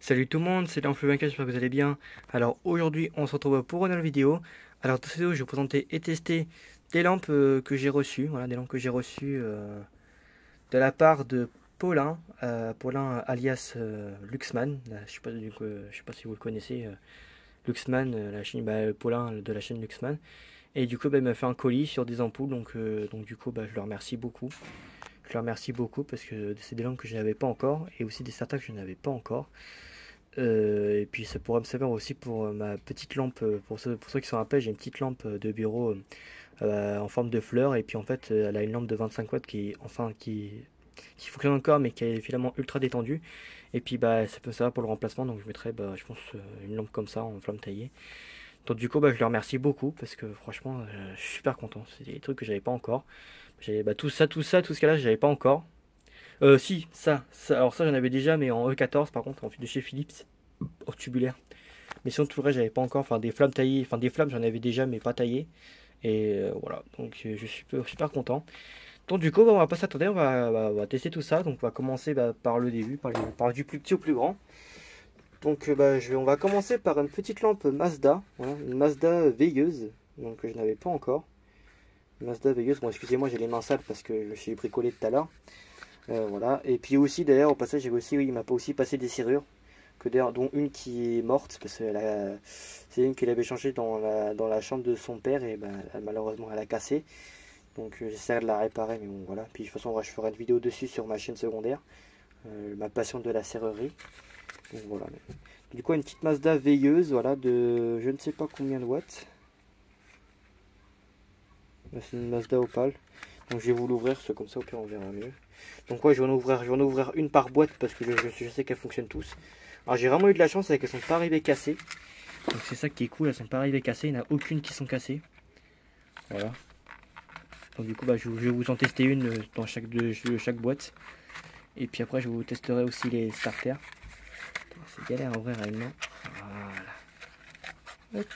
Salut tout le monde, c'est l'Influ24, j'espère que vous allez bien. Alors aujourd'hui on se retrouve pour une nouvelle vidéo. Alors dans cette vidéo je vais vous présenter et tester des lampes que j'ai reçues. Voilà, des lampes que j'ai reçues de la part de Paulin, Paulin alias Luxman. Je sais pas si vous le connaissez, Luxman, la chaîne, Paulin de la chaîne Luxman. Et du coup il m'a fait un colis sur des ampoules, donc du coup je le remercie beaucoup. Je le remercie beaucoup parce que c'est des lampes que je n'avais pas encore et aussi des certains que je n'avais pas encore. Et puis ça pourrait me servir aussi pour ma petite lampe, pour ceux qui sont rappelés, j'ai une petite lampe de bureau en forme de fleur, et puis en fait elle a une lampe de 25 watts qui fonctionne encore mais qui est finalement ultra détendue, et puis ça peut servir pour le remplacement, donc je mettrai je pense une lampe comme ça en flamme taillée. Donc du coup je le remercie beaucoup parce que franchement je suis super content, c'est des trucs que j'avais pas encore. J'avais tout ce cas-là j'avais pas encore. Si, alors ça j'en avais déjà, mais en E14 par contre, de chez Philips, en tubulaire. Mais sinon, tout le reste, j'avais pas encore. Enfin, des flammes taillées, enfin, des flammes, j'en avais déjà, mais pas taillées. Et voilà, donc je suis super content. Donc, du coup, on va pas s'attendre, on va tester tout ça. Donc, on va commencer par le début, par du plus petit au plus grand. Donc, on va commencer par une petite lampe Mazda, voilà, une Mazda veilleuse, donc que je n'avais pas encore. Une Mazda veilleuse, bon, excusez-moi, j'ai les mains sales parce que je me suis bricolé tout à l'heure. Voilà, et puis aussi, d'ailleurs, au passage, oui, il m'a pas aussi passé des serrures dont une qui est morte parce que c'est une qu'il avait changée dans la chambre de son père, et malheureusement elle a cassé, donc j'essaierai de la réparer, mais bon voilà. Puis de toute façon je ferai une vidéo dessus sur ma chaîne secondaire, ma passion de la serrerie. Donc voilà, du coup une petite Mazda veilleuse, voilà, de je ne sais pas combien de watts. C'est une Mazda Opal, donc je vais vous l'ouvrir, c'est comme ça, au pire on verra mieux. Donc ouais, je vais en ouvrir une par boîte parce que je sais qu'elles fonctionnent tous. Alors j'ai vraiment eu de la chance, c'est qu'elles sont pas arrivées cassées. Donc c'est ça qui est cool, elles sont pas arrivées cassées, il n'y en a aucune qui sont cassées. Voilà. Donc du coup je vais vous en tester une dans de chaque boîte. Et puis après je vous testerai aussi les starters. C'est galère à ouvrir à une main. Voilà. Hop.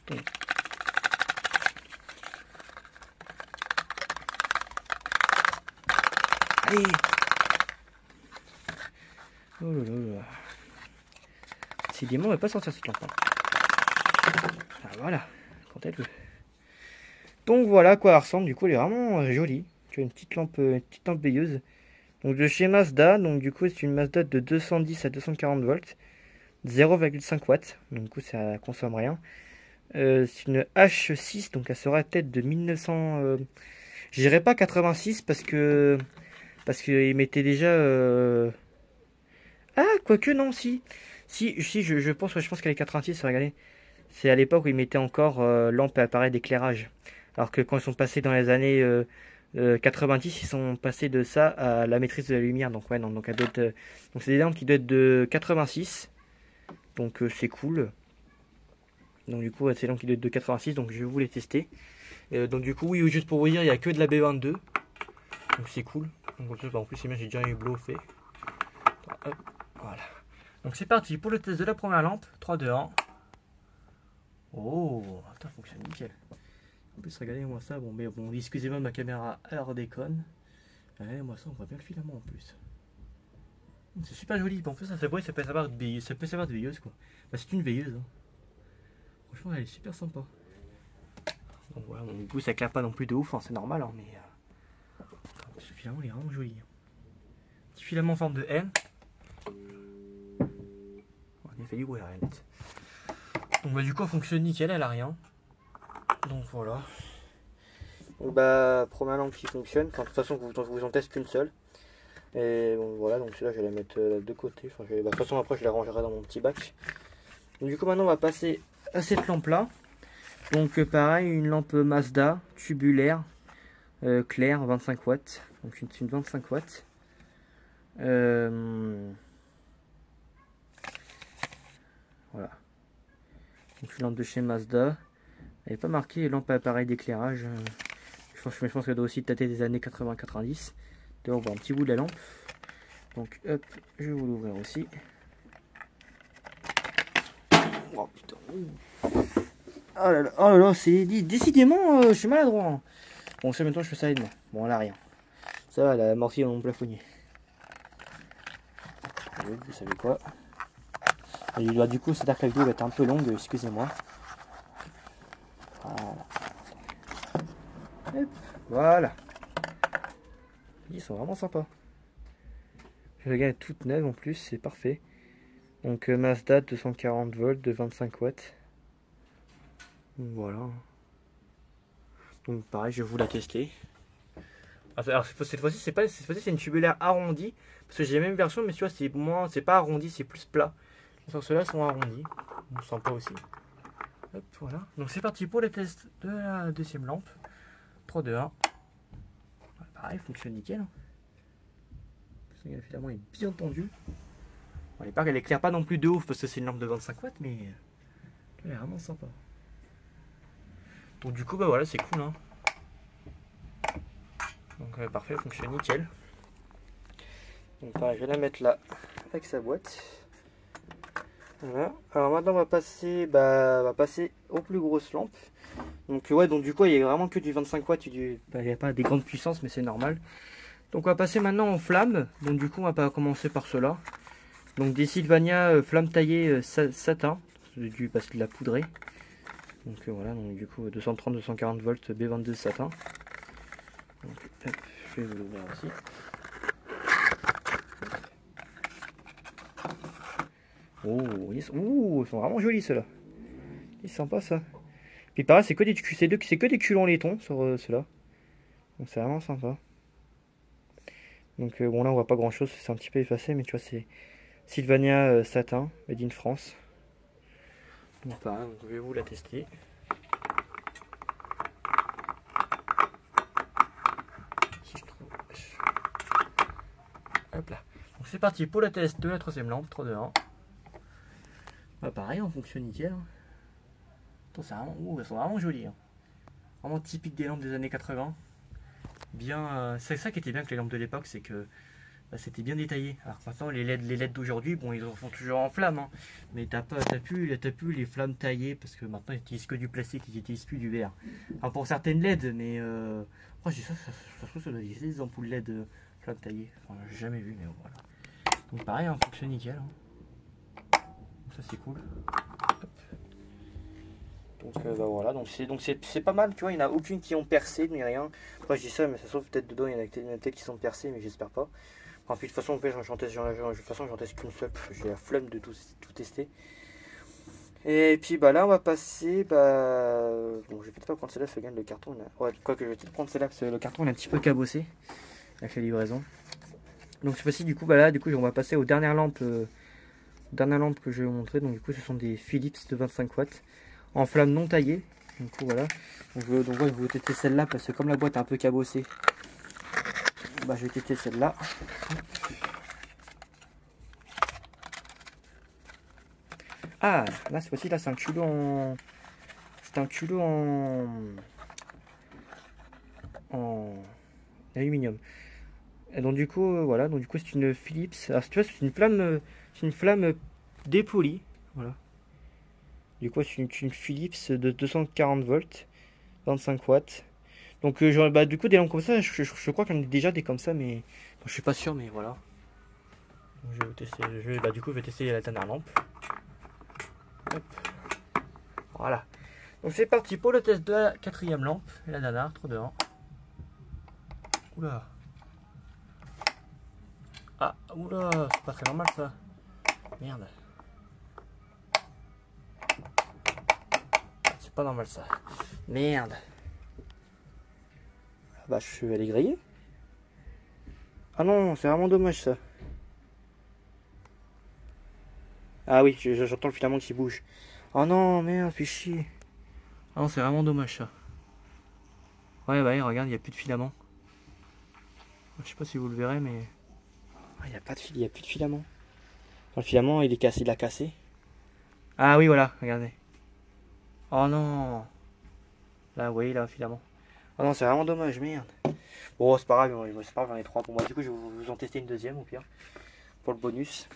Donc. Allez. Oh là là là. Décidément on va pas sortir cette lampe. Ah voilà. Quand elle veut. Donc voilà à quoi elle ressemble, du coup elle est vraiment jolie. Tu as une petite lampe veilleuse. Donc de chez Mazda, donc du coup c'est une Mazda de 210 à 240 volts, 0,5 watts, donc du coup ça consomme rien. C'est une H6, donc elle sera peut-être de 1900, je dirais pas 86 parce que il mettait déjà ah quoique non, si je pense qu'elle est 86, regardez. C'est à l'époque où ils mettaient encore lampe et appareil d'éclairage. Alors que quand ils sont passés dans les années 90, ils sont passés de ça à la maîtrise de la lumière. Donc ouais, non, donc donc c'est des lampes qui doivent être de 86. Donc c'est cool. Donc du coup, ouais, c'est des lampes qui doivent être de 86. Donc je vais vous les tester. Donc du coup, oui, juste pour vous dire, il n'y a que de la B22. Donc c'est cool. Donc comme ça, en plus, c'est bien, j'ai déjà eu bluffé. Hop, voilà. Donc c'est parti pour le test de la première lampe. 3, 2, 1. Oh, ça fonctionne nickel. En plus, regardez-moi ça. Bon, mais bon, excusez-moi, ma caméra alors déconne. Regardez-moi ça, on voit bien le filament en plus. C'est super joli. En plus, ça peut servir de veilleuse, quoi. C'est une veilleuse, hein. Franchement, elle est super sympa. Bon, voilà, du coup, ça éclaire pas non plus de ouf, hein, c'est normal, hein, mais ce filament, il est vraiment joli. Petit filament en forme de M. On a fait du bruit, la net. Donc, du coup, elle fonctionne nickel, elle a rien. Donc, voilà. Donc, première lampe qui fonctionne. Enfin, de toute façon, vous en teste qu'une seule. Et bon, voilà, donc celui-là, je vais la mettre de côté. Enfin, de toute façon, après, je la rangerai dans mon petit bac. Donc, du coup, maintenant, on va passer à cette lampe-là. Donc, pareil, une lampe Mazda tubulaire claire, 25 watts. Donc, une 25 watts. Voilà. Donc, une lampe de chez Mazda. Elle n'est pas marquée lampe à appareil d'éclairage. Je pense qu'elle doit aussi dater des années 80-90. D'ailleurs, on voit un petit bout de la lampe. Donc, hop, je vais vous l'ouvrir aussi. Oh putain. Oh là là, c'est décidément, je suis maladroit, hein. Bon, ça maintenant je fais ça avec moi. Bon, là rien. Ça va, elle a amorti dans mon plafonnier. Vous savez quoi? Et bah, du coup, c'est-à-dire que la vidéo va être un peu longue, excusez-moi. Voilà. Hop, voilà. Ils sont vraiment sympas. La gamme est toute neuve en plus, c'est parfait. Donc Mazda 240 volts de 25 watts. Donc, voilà. Donc pareil, je vais vous la tester. Alors cette fois-ci, c'est une tubulaire arrondie. Parce que j'ai la même version, mais tu vois, c'est pas arrondi, c'est plus plat. Sur ceux-là, sont arrondis. On sent pas aussi. Hop, voilà. Donc c'est parti pour les tests de la deuxième lampe. 3, 2, 1. Pareil, fonctionne nickel. Finalement, elle est bien tendue. Bon, elle éclaire pas non plus de ouf parce que c'est une lampe de 25 watts, mais elle est vraiment sympa. Donc du coup, bah voilà, c'est cool. Hein. Donc parfait, elle fonctionne nickel. Donc pareil, je vais la mettre là avec sa boîte. Voilà. Alors maintenant, on va passer aux plus grosses lampes. Donc ouais, donc du coup, il y a vraiment que du 25 watts. Il n'y a pas des grandes puissances, mais c'est normal. Donc on va passer maintenant en flammes. Donc du coup, on va pas commencer par cela. Donc des Sylvania flammes taillées satin, parce qu'il l'a poudré. Donc voilà, donc du coup 230-240 volts B22 satin. Donc hop, je vais vous l'ouvrir aussi. Oh, ils sont vraiment jolis ceux-là. Ils sont sympas ça. Puis pareil, c'est que des culons laitons sur ceux-là. Donc c'est vraiment sympa. Donc bon là on voit pas grand chose, c'est un petit peu effacé, mais tu vois c'est Sylvania satin, made in France. Donc pareil, donc, je vais vous la tester. Si je trouve. Hop là. Donc c'est parti pour le test de la troisième lampe, 3, 2, 1. Bah pareil, on fonctionne nickel. Hein. Elles sont vraiment jolies. Hein. Vraiment typique des lampes des années 80. Bien, c'est ça qui était bien avec les lampes de l'époque, c'est que bah, c'était bien détaillé. Alors maintenant les LED d'aujourd'hui, bon ils en font toujours en flamme, hein, mais t'as plus les flammes taillées parce que maintenant ils utilisent que du plastique, ils utilisent plus du verre. Alors pour certaines LED, mais moi j'ai ça se trouve ça doit exister des ampoules LED flammes taillées. Enfin j'ai jamais vu, mais voilà. Donc pareil, hein, fonctionne nickel. Hein. Donc ça c'est cool. Hop. Donc bah voilà, donc c'est pas mal, tu vois, il n'y en a aucune qui ont percé ni rien. Après je dis ça, mais ça se trouve peut-être dedans, il y en a peut-être qui sont percés, mais j'espère pas. Enfin, de toute façon, j'en teste qu'une seule, j'ai la flemme de tout tester. Et puis bah là on va passer, bon je vais peut-être pas prendre celle-là, parce que le carton, ouais, quoi que je vais peut-être prendre celle-là, parce que le carton est un petit peu cabossé, avec la livraison. Donc cette fois-ci du coup, bah là du coup on va passer aux dernières lampes que je vais vous montrer. Donc du coup ce sont des Philips de 25 watts, en flamme non taillée. Du coup voilà, donc je vais vous tester celle-là, parce que comme la boîte est un peu cabossée, bah je vais tester celle-là. Ah, là, cette fois-ci, là, c'est un culot en... C'est un culot en aluminium. Et donc, du coup, voilà. Donc, du coup, c'est une Philips. Alors, tu vois, c'est une flamme dépolie. Voilà. Du coup, c'est une Philips de 240 volts, 25 watts. Donc, bah, du coup, des lampes comme ça, je crois qu'il y en a déjà des comme ça, mais bon, je suis pas sûr, mais voilà. Donc, je vais tester. Bah, du coup, je vais tester la dernière lampe. Hop. Voilà. Donc c'est parti pour le test de la quatrième lampe, la nana, 3, 2, 1. Oula. Ah, oula, c'est pas très normal ça. Merde. C'est pas normal ça. Merde. Ah bah je vais aller griller. Ah non, c'est vraiment dommage ça. Ah oui, j'entends le filament qui bouge. Oh non, merde, fais chier. Ah non, c'est vraiment dommage ça. Ouais, bah regarde, il n'y a plus de filament. Je sais pas si vous le verrez, mais... Ah, il n'y a pas de fil, il y a plus de filament. Le filament, il est cassé, il a cassé. Ah oui, voilà, regardez. Oh non. Là, vous voyez, là, filament. Oh non, c'est vraiment dommage, merde. Bon, c'est pas grave, j'en ai 3 pour moi. Du coup, je vais vous en tester une deuxième, au pire. Pour le bonus.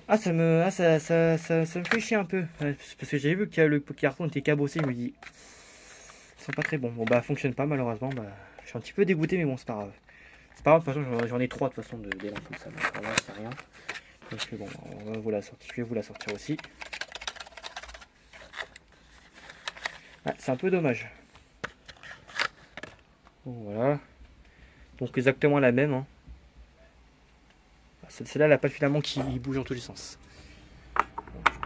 Ah, ça me fait chier un peu. Parce que j'avais vu que le carton était cabossé, je me dis... Ils sont pas très bons. Bon, bah, fonctionne pas, malheureusement. Bah, je suis un petit peu dégoûté, mais bon, c'est pas grave. C'est pas grave, de toute façon, j'en ai 3 de toute façon, des lampes comme ça. Donc, voilà, c'est rien. Donc, bon, je vais vous la sortir aussi. Ah, c'est un peu dommage. Bon, voilà. Donc exactement la même. Hein. Celle-là, elle n'a pas de filament qui bouge dans tous les sens.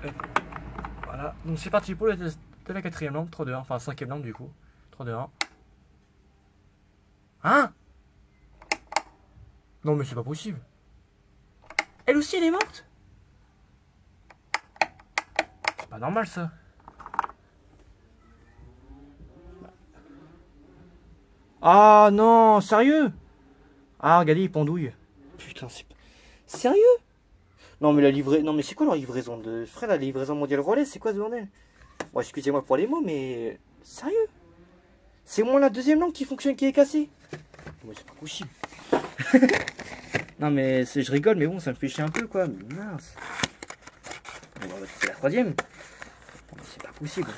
Donc, voilà. Donc c'est parti pour le test de la quatrième lampe, 3-2-1. Enfin, cinquième lampe du coup. 3-2-1. Hein? Non mais c'est pas possible. Elle aussi, elle est morte? C'est pas normal ça. Ah non, sérieux? Ah, regardez, il pendouille. Putain, c'est... Sérieux? Non mais la livraison... Non mais c'est quoi la livraison de... Frère, la livraison mondiale relais, c'est quoi ce bordel? Bon, excusez-moi pour les mots, mais... Sérieux? C'est moi la deuxième langue qui fonctionne, qui est cassée. Mais c'est pas possible. Non mais je rigole, mais bon, ça me fait chier un peu, quoi. Mais mince. Bon, c'est la troisième. Non, mais c'est pas possible.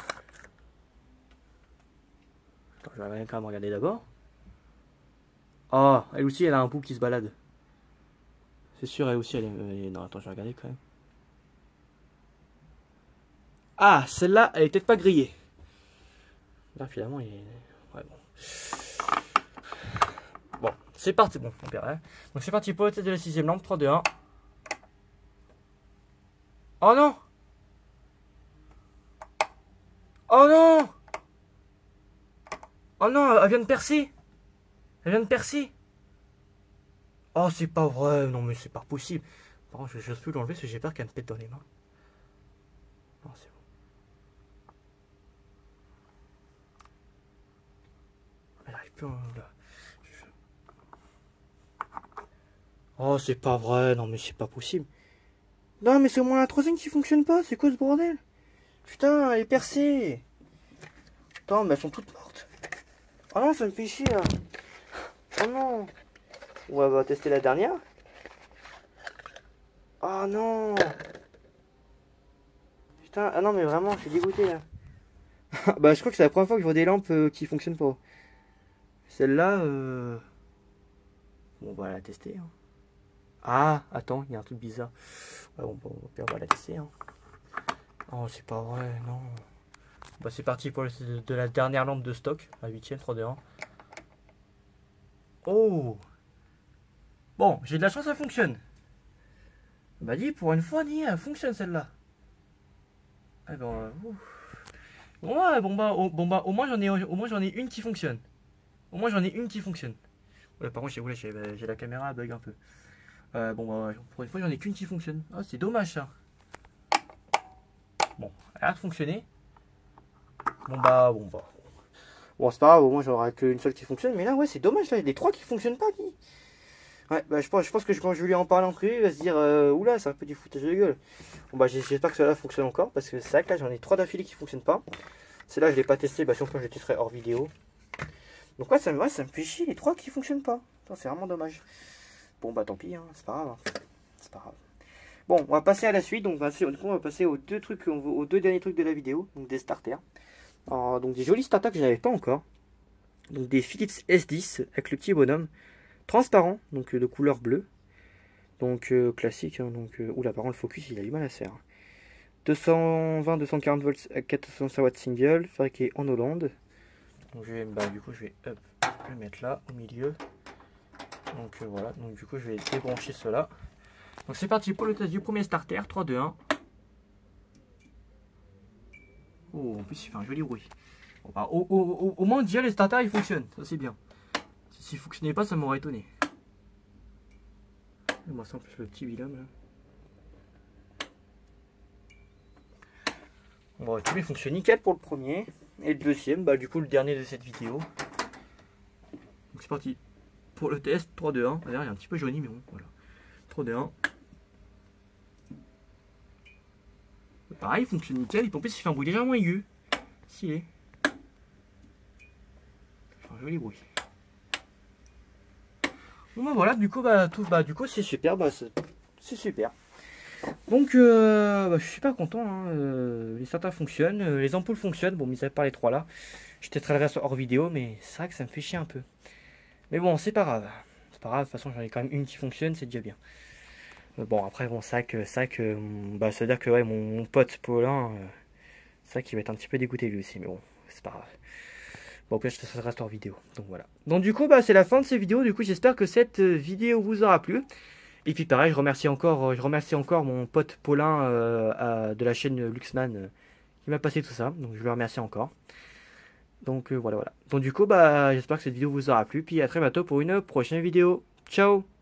Attends, je vais quand même regarder d'abord. Oh, elle aussi, elle a un pouls qui se balade. C'est sûr, elle aussi, elle est... Non, attends, je vais regarder quand même. Ah, celle-là, elle est peut-être pas grillée. Là, finalement, il est... Ouais, bon. Bon, c'est parti. Bon, on verra. Donc, c'est parti pour le test de la sixième lampe. 3, 2, 1. Oh non! Oh non! Oh non, elle vient de percer! Elle vient de percer! Oh, c'est pas vrai! Non, mais c'est pas possible! Par contre, je n'ose plus l'enlever parce que j'ai peur qu'elle me pète dans les mains. Non, c'est bon. Elle arrive plus là. Oh, c'est pas vrai! Non, mais c'est pas possible! Non, mais c'est au moins la troisième qui fonctionne pas! C'est quoi ce bordel? Putain, elle est percée! Attends, mais elles sont toutes mortes! Oh non, ça me fait chier là! Oh non! On va tester la dernière. Oh non! Putain, ah non, mais vraiment, je suis dégoûté là. Bah, je crois que c'est la première fois que je vois des lampes qui fonctionnent pas. Celle-là, bon, on va la tester. Hein. Ah, attends, il y a un truc bizarre. Ouais, on va la tester. Hein. Oh, c'est pas vrai, non. Bah, c'est parti pour de la dernière lampe de stock, la 8ème, 3D1. Oh! Bon, j'ai de la chance, ça fonctionne. Bah, dis, pour une fois, elle fonctionne celle-là. Eh ben, bon, ouais, bon, bah, au moins j'en ai une qui fonctionne. Au moins j'en ai une qui fonctionne. Ouais, par contre, j'ai la caméra bug un peu. Bon, bah, pour une fois, j'en ai qu'une qui fonctionne. Ah, c'est dommage ça. Bon, elle a l'air de fonctionner. Bon, bah. Bon, c'est pas grave, au moins j'aurai qu'une seule qui fonctionne. Mais là, ouais, c'est dommage, là, il y a les trois qui fonctionnent pas, dit. Ouais, bah, je pense que quand je vais lui en parler en privé, il va se dire, oula, c'est un peu du foutage de gueule. Bon, bah, j'espère que cela fonctionne encore. Parce que c'est vrai que là, j'en ai trois d'affilée qui fonctionnent pas. Celle-là, je l'ai pas testé. Bah, si on peut, je le testerai hors vidéo. Donc, ouais, ça me fait chier, les trois qui fonctionnent pas. C'est vraiment dommage. Bon, bah, tant pis, hein, c'est pas grave. Hein. C'est pas grave. Bon, on va passer à la suite. Donc, on va passer aux aux deux derniers trucs de la vidéo. Donc, des starters. Alors, donc, des jolis starters que je n'avais pas encore. Donc, des Philips S10 avec le petit bonhomme. Transparent, donc de couleur bleue. Donc, classique. Hein, donc, oula, par contre, le focus, il a du mal à se faire. 220-240 volts à 405 watts single. Fabriqué en Hollande. Donc, du coup, je vais le mettre là, au milieu. Donc, voilà. Donc, du coup, je vais débrancher cela. Donc c'est parti pour le test du premier starter, 3, 2, 1. Oh, en plus il fait un joli bruit. Bon, bah, au moins déjà les starters ils fonctionnent, ça c'est bien. S'ils ne fonctionnaient pas, ça m'aurait étonné. Et moi c'est en plus le petit vilain là. Bon, tous les fonctionnent nickel pour le premier. Et le deuxième, bah du coup le dernier de cette vidéo. Donc c'est parti pour le test, 3, 2, 1. D'ailleurs il est un petit peu jauni mais bon, voilà. 3, 2, 1. Pareil, il fonctionne nickel. En plus, il fait un bruit légèrement aigu. Stylé. Il fait un joli bruit. Bon, bah voilà, du coup, du coup c'est super. C'est super. Donc, je suis super content. Hein. Les starters fonctionnent. Les ampoules fonctionnent. Bon, mis à part les trois là. Je testerai le reste hors vidéo, mais c'est vrai que ça me fait chier un peu. Mais bon, c'est pas grave. C'est pas grave. De toute façon, j'en ai quand même une qui fonctionne. C'est déjà bien. Bon, après, bon, ça veut dire que ouais, mon pote Paulin. C'est vrai qu'il va être un petit peu dégoûté lui aussi, mais bon, c'est pas grave. Bon, au pire, ça reste en vidéo. Donc voilà. Donc du coup, bah, c'est la fin de cette vidéo. Du coup, j'espère que cette vidéo vous aura plu. Et puis pareil, je remercie encore mon pote Paulin de la chaîne Luxman qui m'a passé tout ça. Donc je le remercie encore. Donc voilà, voilà. Donc du coup, bah, j'espère que cette vidéo vous aura plu. Puis à très bientôt pour une prochaine vidéo. Ciao!